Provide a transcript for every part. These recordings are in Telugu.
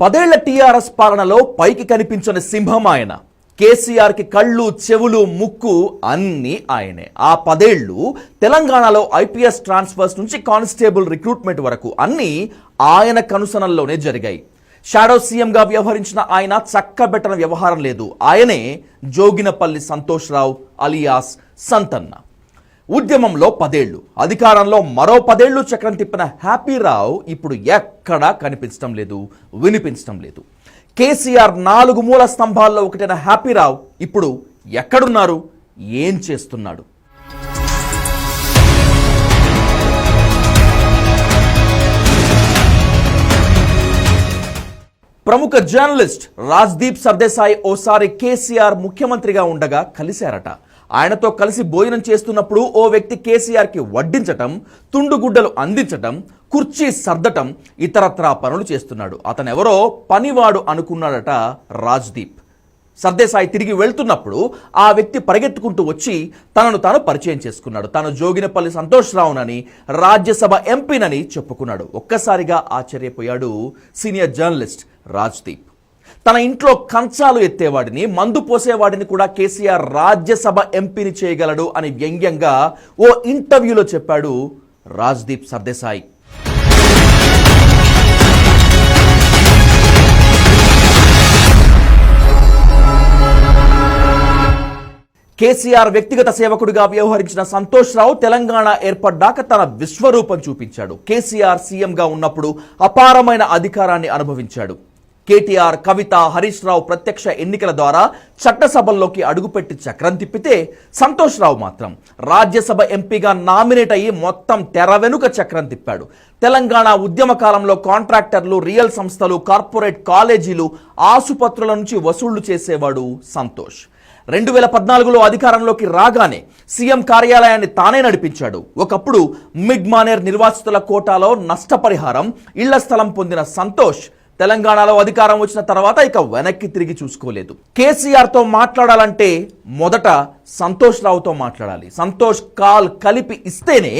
10 ఏళ్ల టీఆర్ఎస్ పాలనలో పైకి కనిపించని సింహం ఆయన. కేసీఆర్కి కళ్ళు, చెవులు, ముక్కు అన్నీ ఆయనే. ఆ 10 ఏళ్లు తెలంగాణలో ఐపీఎస్ ట్రాన్స్ఫర్స్ నుంచి కానిస్టేబుల్ రిక్రూట్మెంట్ వరకు అన్నీ ఆయన కనుసనల్లోనే జరిగాయి. షాడో సీఎంగా వ్యవహరించిన ఆయన చక్కబెట్టన వ్యవహారం లేదు. ఆయనే జోగినపల్లి సంతోష్ రావు అలియాస్ సంతన్న. ఉద్యమంలో 10 ఏళ్లు, అధికారంలో మరో 10 ఏళ్లు చక్రం తిప్పిన హ్యాపీరావు ఇప్పుడు ఎక్కడా కనిపించడం లేదు, వినిపించడం లేదు. కేసీఆర్ 4 మూల స్తంభాల్లో ఒకటైన హ్యాపీరావు ఇప్పుడు ఎక్కడున్నారు, ఏం చేస్తున్నాడు? ప్రముఖ జర్నలిస్ట్ రాజ్దీప్ సర్దేశాయ్ ఓసారి కేసీఆర్ ముఖ్యమంత్రిగా ఉండగా కలిశారట. ఆయనతో కలిసి భోజనం చేస్తున్నప్పుడు ఓ వ్యక్తి కేసీఆర్కి వడ్డించటం, తుండుగుడ్డలు అందించటం, కుర్చీ సర్దటం, ఇతరత్రా పనులు చేస్తున్నాడు. అతనెవరో పనివాడు అనుకున్నాడట రాజ్దీప్. సర్దేశాయ్ తిరిగి వెళ్తున్నప్పుడు ఆ వ్యక్తి పరిగెత్తుకుంటూ వచ్చి తనను తాను పరిచయం చేసుకున్నాడు. తాను జోగినపల్లి సంతోష్ రావునని, రాజ్యసభ ఎంపీనని చెప్పుకున్నాడు. ఒక్కసారిగా ఆశ్చర్యపోయాడు సీనియర్ జర్నలిస్ట్ రాజ్దీప్. తన ఇంట్లో కంచాలు ఎత్తేవాడిని, మందు పోసేవాడిని కూడా కేసీఆర్ రాజ్యసభ ఎంపీని చేయగలడు అని వ్యంగ్యంగా ఓ ఇంటర్వ్యూలో చెప్పాడు రాజ్దీప్ సర్దేశాయ్. కేసీఆర్ వ్యక్తిగత సేవకుడిగా వ్యవహరించిన సంతోష్ రావు తెలంగాణ ఏర్పడ్డాక తన విశ్వరూపం చూపించాడు. కేసీఆర్ సీఎంగా ఉన్నప్పుడు అపారమైన అధికారాన్ని అనుభవించాడు. కేటీఆర్, కవిత, హరీష్ రావు ప్రత్యక్ష ఎన్నికల ద్వారా చట్టసభల్లోకి అడుగుపెట్టి చక్రం తిప్పితే సంతోష్ రావు మాత్రం రాజ్యసభ ఎంపీగా నామినేట్ అయ్యి మొత్తం తెర వెనుక చక్రం తిప్పాడు. తెలంగాణ ఉద్యమ కాలంలో కాంట్రాక్టర్లు, రియల్ సంస్థలు, కార్పొరేట్ కాలేజీలు, ఆసుపత్రుల నుంచి వసూళ్లు చేసేవాడు సంతోష్. 2014లో అధికారంలోకి రాగానే సీఎం కార్యాలయాన్ని తానే నడిపించాడు. ఒకప్పుడు మిడ్ మానేర్ నిర్వాసితుల కోటాలో నష్టపరిహారం, ఇళ్ల స్థలం పొందిన సంతోష్ తెలంగాణలో అధికారం వచ్చిన తర్వాత ఇక వెనక్కి తిరిగి చూసుకోలేదు. కేసీఆర్తో మాట్లాడాలంటే మొదట సంతోష్ రావుతో మాట్లాడాలి. సంతోష్ కాల్ కలిపి ఇస్తేనే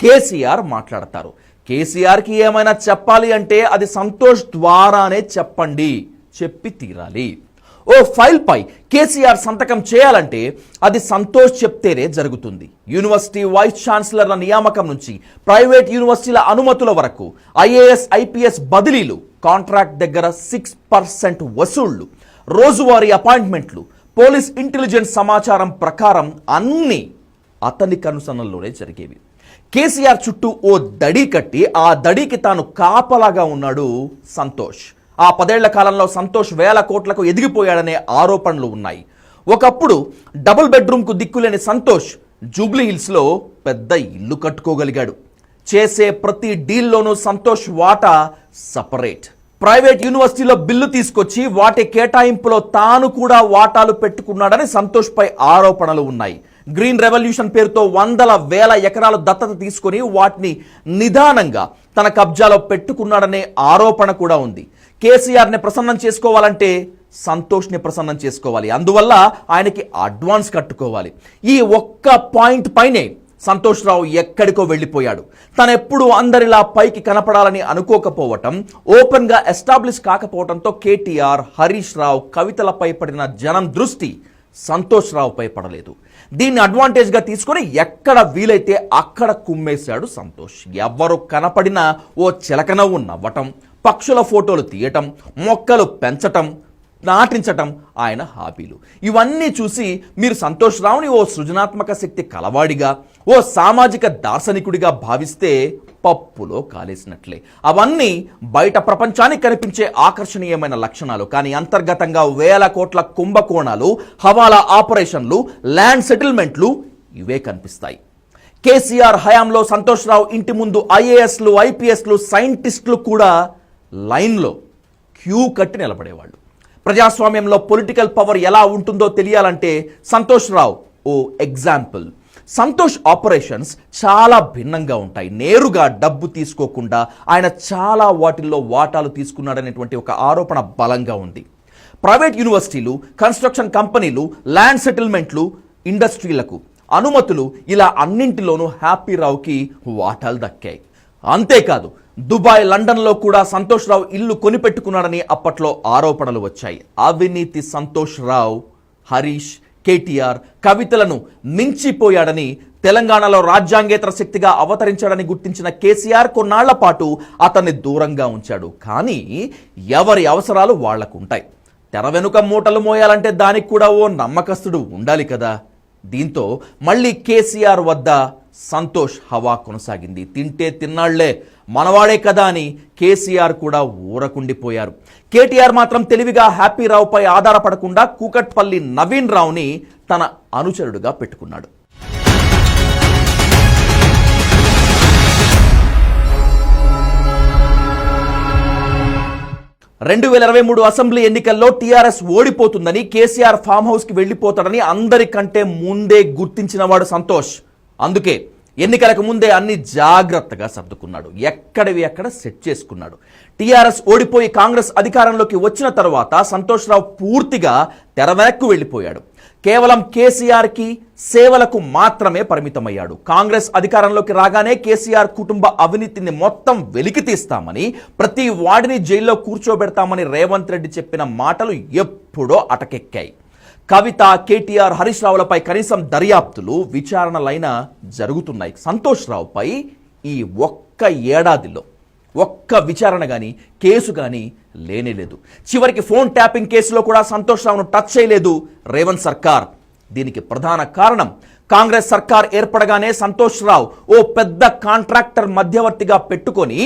కేసీఆర్ మాట్లాడతారు. కేసీఆర్కి ఏమైనా చెప్పాలి అంటే అది సంతోష్ ద్వారానే చెప్పండి, చెప్పి తీరాలి. ఓ ఫైల్ పై కేసీఆర్ సంతకం చేయాలంటే అది సంతోష్ చెప్తేనే జరుగుతుంది. యూనివర్సిటీ వైస్ ఛాన్సలర్ల నియామకం నుంచి ప్రైవేట్ యూనివర్సిటీల అనుమతుల వరకు, ఐఏఎస్, ఐపీఎస్ బదిలీలు, కాంట్రాక్ట్ దగ్గర 6% వసూళ్లు, రోజువారీ అపాయింట్మెంట్లు, పోలీస్ ఇంటెలిజెన్స్ సమాచారం ప్రకారం అన్నీ అతని కనుసన్నల్లోనే జరిగేవి. కేసీఆర్ చుట్టూ ఓ దడి కట్టి ఆ దడికి తాను కాపలాగా ఉన్నాడు సంతోష్. ఆ 10 ఏళ్ల కాలంలో సంతోష్ వేల కోట్లకు ఎదిగిపోయాడనే ఆరోపణలు ఉన్నాయి. ఒకప్పుడు డబుల్ బెడ్రూమ్కు దిక్కులేని సంతోష్ జూబ్లీ హిల్స్లో పెద్ద ఇల్లు కట్టుకోగలిగాడు. చేసే ప్రతి డీల్లోనూ సంతోష్ వాటా సపరేట్. ప్రైవేట్ యూనివర్సిటీలో బిల్లు తీసుకొచ్చి వాటి కేటాయింపులో తాను కూడా వాటాలు పెట్టుకున్నాడని సంతోష్ పై ఆరోపణలు ఉన్నాయి. గ్రీన్ రెవల్యూషన్ పేరుతో వందల వేల ఎకరాలు దత్తత తీసుకొని వాటిని నిదానంగా తన కబ్జాలో పెట్టుకున్నాడనే ఆరోపణ కూడా ఉంది. కేసీఆర్ని ప్రసన్నం చేసుకోవాలంటే సంతోష్ని ప్రసన్నం చేసుకోవాలి. అందువల్ల ఆయనకి అడ్వాన్స్ కట్టుకోవాలి. ఈ ఒక్క పాయింట్ పైనే సంతోష్ రావు ఎక్కడికో వెళ్ళిపోయాడు. తనెప్పుడు అందరిలా పైకి కనపడాలని అనుకోకపోవటం, ఓపెన్గా ఎస్టాబ్లిష్ కాకపోవడంతో కేటీఆర్, హరీష్ రావు, కవితలపై పడిన జనం దృష్టి సంతోష్ రావుపై పడలేదు. దీన్ని అడ్వాంటేజ్గా తీసుకొని ఎక్కడ వీలైతే అక్కడ కుమ్మేశాడు సంతోష్. ఎవ్వరు కనపడినా ఓ చిలకనవ్వు నవ్వటం, పక్షుల ఫోటోలు తీయటం, మొక్కలు పెంచటం, నాటించటం ఆయన హాబీలు. ఇవన్నీ చూసి మీరు సంతోష్ రావుని ఓ సృజనాత్మక శక్తి కలవాడిగా, ఓ సామాజిక దార్శనికుడిగా భావిస్తే పప్పులో కాలేసినట్లే. అవన్నీ బయట ప్రపంచానికి కనిపించే ఆకర్షణీయమైన లక్షణాలు. కానీ అంతర్గతంగా వేల కోట్ల కుంభకోణాలు, హవాలా ఆపరేషన్లు, ల్యాండ్ సెటిల్మెంట్లు ఇవే కనిపిస్తాయి. కేసీఆర్ హయాంలో సంతోష్ రావు ఇంటి ముందు ఐఏఎస్లు, ఐపీఎస్లు, సైంటిస్టులు కూడా లైన్లో క్యూ కట్టి నిలబడేవాళ్ళు. ప్రజాస్వామ్యంలో పొలిటికల్ పవర్ ఎలా ఉంటుందో తెలియాలంటే సంతోష్ రావు ఓ ఎగ్జాంపుల్. సంతోష్ ఆపరేషన్స్ చాలా భిన్నంగా ఉంటాయి. నేరుగా డబ్బు తీసుకోకుండా ఆయన చాలా వాటిల్లో వాటాలు తీసుకున్నాడనేటువంటి ఒక ఆరోపణ బలంగా ఉంది. ప్రైవేట్ యూనివర్సిటీలు, కన్స్ట్రక్షన్ కంపెనీలు, ల్యాండ్ సెటిల్మెంట్లు, ఇండస్ట్రీలకు అనుమతులు, ఇలా అన్నింటిలోనూ హ్యాపీరావుకి వాటాలు దక్కాయి. అంతేకాదు దుబాయ్, లండన్లో కూడా సంతోష్ రావు ఇల్లు కొనిపెట్టుకున్నాడని అప్పట్లో ఆరోపణలు వచ్చాయి. అవినీతి సంతోష్ రావు హరీష్, కేటీఆర్, కవితలను మించిపోయాడని, తెలంగాణలో రాజ్యాంగేతర శక్తిగా అవతరించాడని గుర్తించిన కేసీఆర్ కొన్నాళ్ల పాటు అతన్ని దూరంగా ఉంచాడు. కానీ ఎవరి అవసరాలు వాళ్లకుంటాయి. తెర వెనుక మూటలు మోయాలంటే దానికి కూడా ఓ నమ్మకస్తుడు ఉండాలి కదా. దీంతో మళ్ళీ కేసీఆర్ వద్ద సంతోష్ హవా కొనసాగింది. తింటే తిన్నాళ్లే, మనవాడే కదా అని కేసీఆర్ కూడా ఊరకుండిపోయారు. కేటీఆర్ మాత్రం తెలివిగా హ్యాపీరావుపై ఆధారపడకుండా కూకట్పల్లి నవీన్ రావుని తన అనుచరుడుగా పెట్టుకున్నాడు. 2023 అసెంబ్లీ ఎన్నికల్లో టీఆర్ఎస్ ఓడిపోతుందని, కేసీఆర్ ఫామ్ హౌస్ కి వెళ్లిపోతాడని అందరికంటే ముందే గుర్తించినవాడు సంతోష్. అందుకే ఎన్నికలకు ముందే అన్ని జాగ్రత్తగా సర్దుకున్నాడు. ఎక్కడివి ఎక్కడ సెట్ చేసుకున్నాడు. టీఆర్ఎస్ ఓడిపోయి కాంగ్రెస్ అధికారంలోకి వచ్చిన తర్వాత సంతోష్ రావు పూర్తిగా తెరవెనక్కు వెళ్లిపోయాడు. కేవలం కేసీఆర్కి సేవలకు మాత్రమే పరిమితమయ్యాడు. కాంగ్రెస్ అధికారంలోకి రాగానే కేసీఆర్ కుటుంబ అవినీతిని మొత్తం వెలికి తీస్తామని, ప్రతి వాడిని జైల్లో కూర్చోబెడతామని రేవంత్ రెడ్డి చెప్పిన మాటలు ఎప్పుడో అటకెక్కాయి. కవిత, కేటీఆర్, హరీష్ రావులపై కనీసం దర్యాప్తులు, విచారణలైనా జరుగుతున్నాయి. సంతోష్ రావుపై ఈ ఒక్క ఏడాదిలో ఒక్క విచారణ కానీ, కేసు కానీ లేనేలేదు. చివరికి ఫోన్ ట్యాపింగ్ కేసులో కూడా సంతోష్ రావును టచ్ చేయలేదు రేవంత్ సర్కార్. దీనికి ప్రధాన కారణం కాంగ్రెస్ సర్కార్ ఏర్పడగానే సంతోష్ రావు ఓ పెద్ద కాంట్రాక్టర్ మధ్యవర్తిగా పెట్టుకొని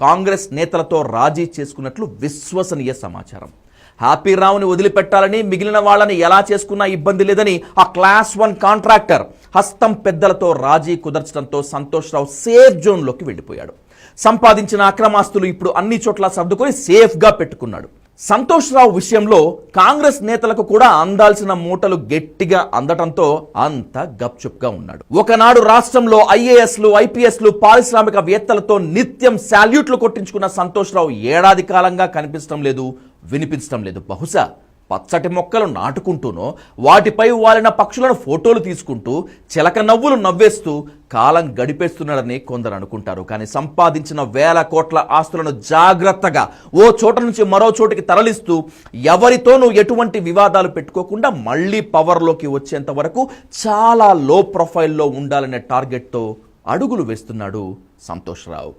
కాంగ్రెస్ నేతలతో రాజీ చేసుకున్నట్లు విశ్వసనీయ సమాచారం. హ్యాపీరావుని వదిలిపెట్టాలని, మిగిలిన వాళ్ళని ఎలా చేసుకున్నా ఇబ్బంది లేదని ఆ క్లాస్ 1 కాంట్రాక్టర్ హస్తం పెద్దలతో రాజీ కుదర్చడంతో సంతోష్ రావు సేఫ్ జోన్లోకి వెళ్ళిపోయాడు. సంపాదించిన అక్రమాస్తులు ఇప్పుడు అన్ని చోట్ల సర్దుకొని సేఫ్గా పెట్టుకున్నాడు. సంతోష్ రావు విషయంలో కాంగ్రెస్ నేతలకు కూడా అందాల్సిన మూటలు గట్టిగా అందటంతో అంత గప్చుప్గా ఉన్నాడు. ఒకనాడు రాష్ట్రంలో ఐఏఎస్లు, ఐపీఎస్లు, పారిశ్రామికవేత్తలతో నిత్యం శాల్యూట్లు కొట్టించుకున్న సంతోష్ రావు ఏడాది కాలంగా కనిపించడం లేదు, వినిపించడం లేదు. బహుశా పచ్చటి మొక్కలు నాటుకుంటూనో, వాటిపై వాలిన పక్షులను ఫోటోలు తీసుకుంటూ, చిలక నవ్వులు నవ్వేస్తూ కాలం గడిపేస్తున్నాడని కొందరు అనుకుంటారు. కానీ సంపాదించిన వేల కోట్ల ఆస్తులను జాగ్రత్తగా ఓ చోట నుంచి మరో చోటికి తరలిస్తూ, ఎవరితోనూ ఎటువంటి వివాదాలు పెట్టుకోకుండా మళ్ళీ పవర్లోకి వచ్చేంత వరకు చాలా లో ప్రొఫైల్లో ఉండాలనే టార్గెట్తో అడుగులు వేస్తున్నాడు సంతోష్ రావు.